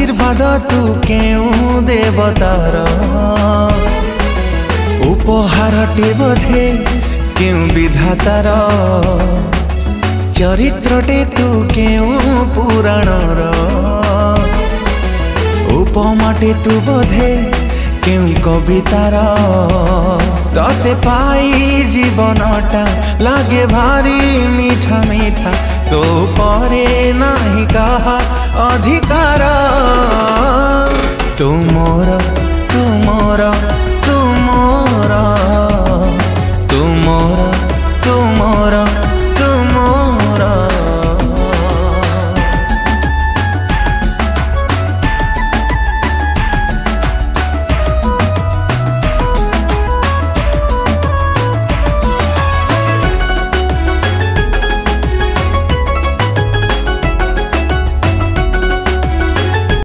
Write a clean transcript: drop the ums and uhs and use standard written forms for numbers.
आशीर्वाद तू केउ देवतार उपहारटे बोधे केउ विधातार चरित्रटे तू केउ पुराणर उपमाटे तू बोधे केउ कवितार तते पाई जीवनटा लागे भारी मीठा मीठा तो परे नाही कहा अधिकार।